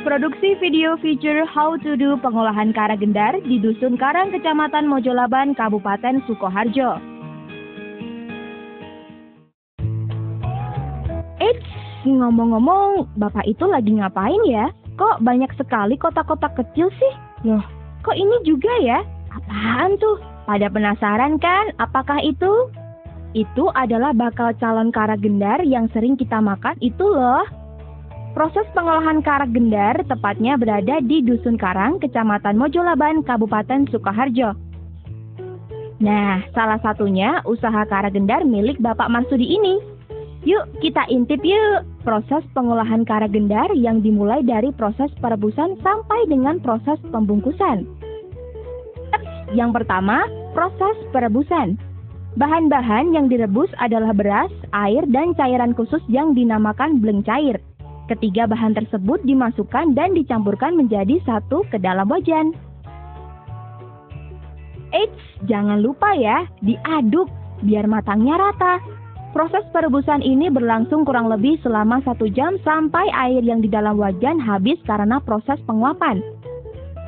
Produksi video feature How to Do pengolahan Karagendar di Dusun Karang, Kecamatan Mojolaban, Kabupaten Sukoharjo. Eits, ngomong-ngomong, Bapak itu lagi ngapain ya? Kok banyak sekali kotak-kotak kecil sih? Loh, kok ini juga ya? Apaan tuh? Pada penasaran kan apakah itu? Itu adalah bakal calon Karagendar yang sering kita makan itu loh. Proses pengolahan Karagendar tepatnya berada di Dusun Karang, Kecamatan Mojolaban, Kabupaten Sukoharjo. Nah, salah satunya usaha Karagendar milik Bapak Marsudi ini. Yuk kita intip yuk proses pengolahan Karagendar yang dimulai dari proses perebusan sampai dengan proses pembungkusan. Yang pertama, proses perebusan. Bahan-bahan yang direbus adalah beras, air, dan cairan khusus yang dinamakan bleng cair. Ketiga bahan tersebut dimasukkan dan dicampurkan menjadi satu ke dalam wajan. Eits, jangan lupa ya, diaduk biar matangnya rata. Proses perebusan ini berlangsung kurang lebih selama 1 jam sampai air yang di dalam wajan habis karena proses penguapan.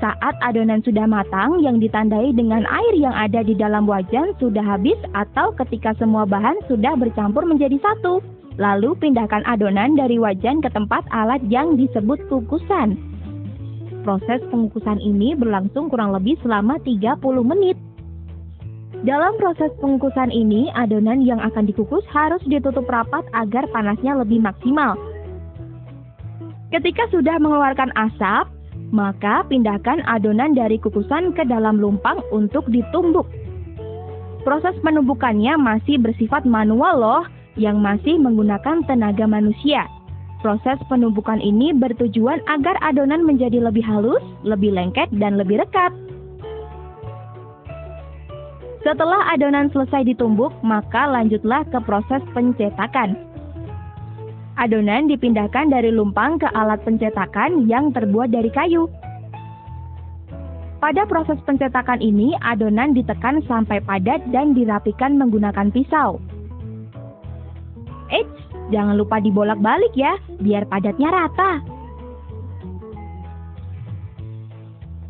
Saat adonan sudah matang yang ditandai dengan air yang ada di dalam wajan sudah habis atau ketika semua bahan sudah bercampur menjadi satu. Lalu pindahkan adonan dari wajan ke tempat alat yang disebut kukusan. Proses pengukusan ini berlangsung kurang lebih selama 30 menit. Dalam proses pengukusan ini, adonan yang akan dikukus harus ditutup rapat agar panasnya lebih maksimal. Ketika sudah mengeluarkan asap, maka pindahkan adonan dari kukusan ke dalam lumpang untuk ditumbuk. Proses penumbukannya masih bersifat manual loh, yang masih menggunakan tenaga manusia. Proses penumbukan ini bertujuan agar adonan menjadi lebih halus, lebih lengket, dan lebih rekat. Setelah adonan selesai ditumbuk, maka lanjutlah ke proses pencetakan. Adonan dipindahkan dari lumpang ke alat pencetakan yang terbuat dari kayu. Pada proses pencetakan ini, adonan ditekan sampai padat dan dirapikan menggunakan pisau. Eits, jangan lupa dibolak-balik ya, biar padatnya rata.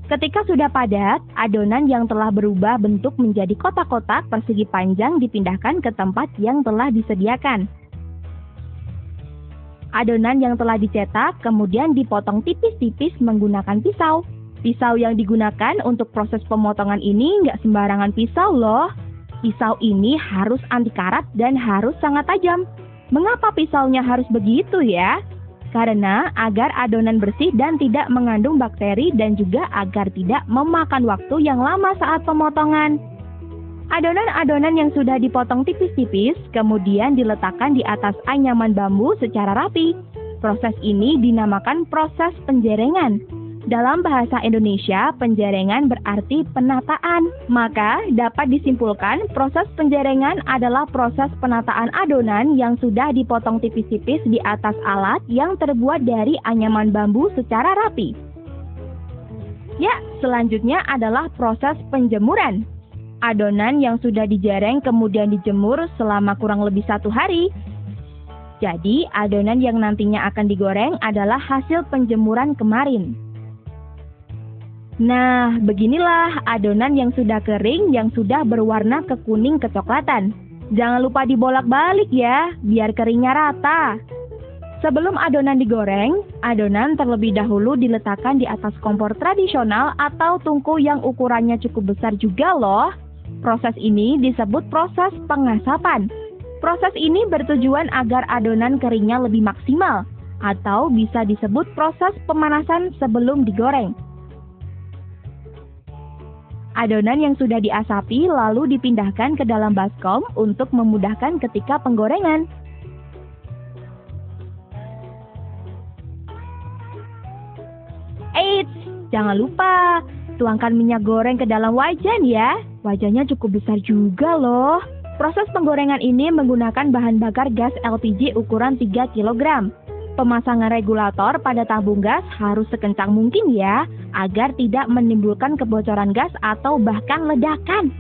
Ketika sudah padat, adonan yang telah berubah bentuk menjadi kotak-kotak persegi panjang dipindahkan ke tempat yang telah disediakan. Adonan yang telah dicetak kemudian dipotong tipis-tipis menggunakan pisau. Pisau yang digunakan untuk proses pemotongan ini nggak sembarangan pisau loh. Pisau ini harus anti karat dan harus sangat tajam. Mengapa pisaunya harus begitu ya? Karena agar adonan bersih dan tidak mengandung bakteri dan juga agar tidak memakan waktu yang lama saat pemotongan. Adonan-adonan yang sudah dipotong tipis-tipis kemudian diletakkan di atas anyaman bambu secara rapi. Proses ini dinamakan proses penjerengan. Dalam bahasa Indonesia, penjerengan berarti penataan. Maka dapat disimpulkan proses penjerengan adalah proses penataan adonan yang sudah dipotong tipis-tipis di atas alat yang terbuat dari anyaman bambu secara rapi. Ya, selanjutnya adalah proses penjemuran. Adonan yang sudah dijereng kemudian dijemur selama kurang lebih 1 hari. Jadi, adonan yang nantinya akan digoreng adalah hasil penjemuran kemarin. Nah, beginilah adonan yang sudah kering yang sudah berwarna kekuning kecoklatan. Jangan lupa dibolak-balik ya, biar keringnya rata. Sebelum adonan digoreng, adonan terlebih dahulu diletakkan di atas kompor tradisional atau tungku yang ukurannya cukup besar juga loh. Proses ini disebut proses pengasapan. Proses ini bertujuan agar adonan keringnya lebih maksimal, atau bisa disebut proses pemanasan sebelum digoreng. Adonan yang sudah diasapi lalu dipindahkan ke dalam baskom untuk memudahkan ketika penggorengan. Eits, jangan lupa tuangkan minyak goreng ke dalam wajan ya. Wajannya cukup besar juga loh. Proses penggorengan ini menggunakan bahan bakar gas LPG ukuran 3 kg. Pemasangan regulator pada tabung gas harus sekencang mungkin ya, agar tidak menimbulkan kebocoran gas atau bahkan ledakan.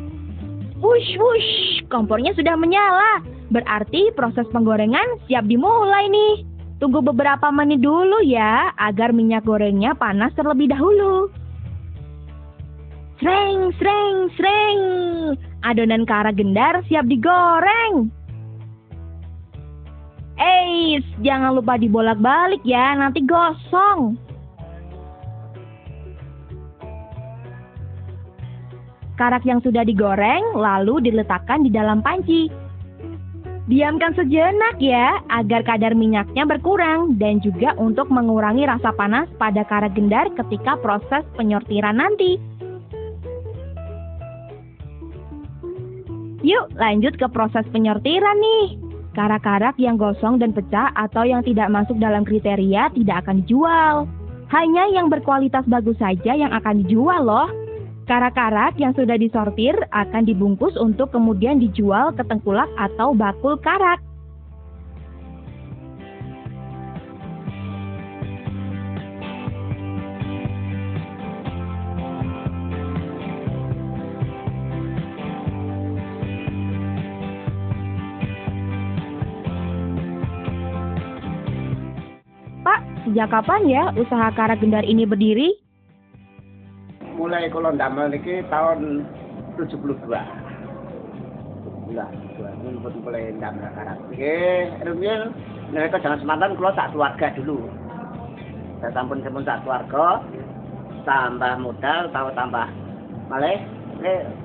Wush, wush, kompornya sudah menyala. Berarti proses penggorengan siap dimulai nih. Tunggu beberapa menit dulu ya, agar minyak gorengnya panas terlebih dahulu. Sreng, sreng, sreng. Adonan kara gendar siap digoreng. Eits, jangan lupa dibolak-balik ya, nanti gosong. Karak yang sudah digoreng lalu diletakkan di dalam panci. Diamkan sejenak ya, agar kadar minyaknya berkurang dan juga untuk mengurangi rasa panas pada karak gendar ketika proses penyortiran nanti. Yuk lanjut ke proses penyortiran nih. Karak-karak yang gosong dan pecah atau yang tidak masuk dalam kriteria tidak akan dijual. Hanya yang berkualitas bagus saja yang akan dijual loh. Karak-karak yang sudah disortir akan dibungkus untuk kemudian dijual ke tengkulak atau bakul karak. Pak, sejak kapan ya usaha karak gendar ini berdiri? Mulai kalau ndamel niki tahun 72. Lah, ini mulai ndamel karak. Nggih, rumiyin nek jangan semantan kula sak keluarga dulu. Saya sampun sak keluarga, tambah modal, tambah malih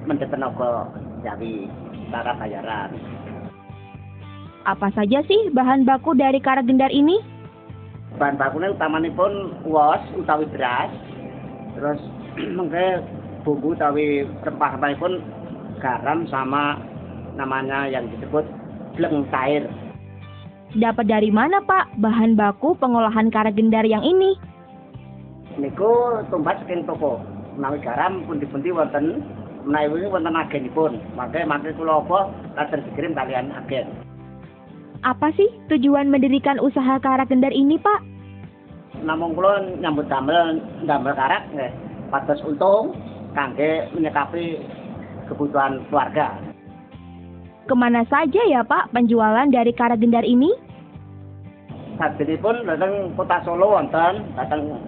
mendhet tenaga Jawi, cara bayaran. Apa saja sih bahan baku dari karak gendar ini? Bahan bakunya utamanipun uos utawi beras, terus mengke bumbu utawi rempah-rempah pun garam sama namanya yang disebut bleng cair. Dapat dari mana Pak bahan baku pengolahan karak gendar yang ini? Niku tumbas saking toko. Menawi garam pundi-pundi wonten, menawi wonten agenipun. Mangke kula apa lajeng dikirim kalian agen. Apa sih tujuan mendirikan usaha karak gendar ini Pak? Namung kula nyambut damel karak nggih. Pados untung kangge menyekapi kebutuhan keluarga. Kemana saja ya Pak penjualan dari karak gendar ini? Sabenipun dateng Kota Solo wonten, dateng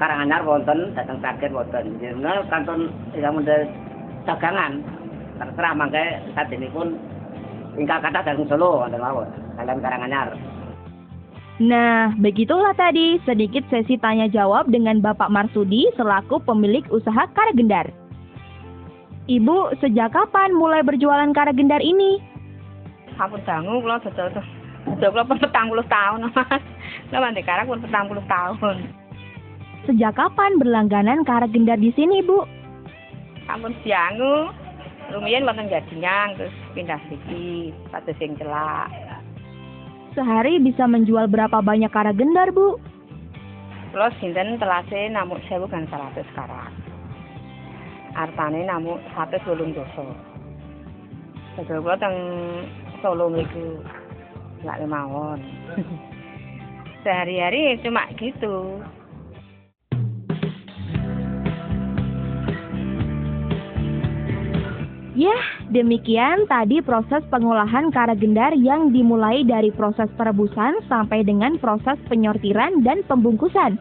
Karanganyar wonten, dateng Sragen wonten. Jenengan kantun ingkang dagangan. Terserah mangke sabenipun ingkang kathah dateng Solo wonten mawon, kalian Karanganyar. Nah, begitulah tadi sedikit sesi tanya jawab dengan Bapak Marsudi selaku pemilik usaha karak gendar. Ibu, sejak kapan mulai berjualan karak gendar ini? Sampun dangu kula dodol kula pun 40 tahun, Mas. Lah mandi karak pun 40 tahun. Sejak kapan berlangganan karak gendar di sini, Bu? Sampun diangu. Rumiyin wonten Gadingan terus pindah siki, pados sing celak. Sehari bisa menjual berapa banyak karak gendar, Bu? Kula sinten telase namung 1.100 karak. Artane namung 108 doso. Dodol kula teng Solo mriku lak mawon. Sehari-hari cuma gitu. Yah, demikian tadi proses pengolahan karak gendar yang dimulai dari proses perebusan sampai dengan proses penyortiran dan pembungkusan.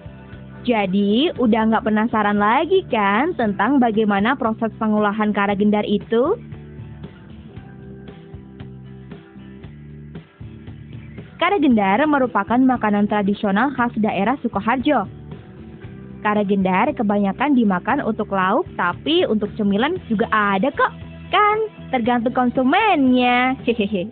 Jadi, udah nggak penasaran lagi kan tentang bagaimana proses pengolahan karak gendar itu? Karak gendar merupakan makanan tradisional khas daerah Sukoharjo. Karak gendar kebanyakan dimakan untuk lauk, tapi untuk cemilan juga ada kok. Kan tergantung konsumennya. Hehehe.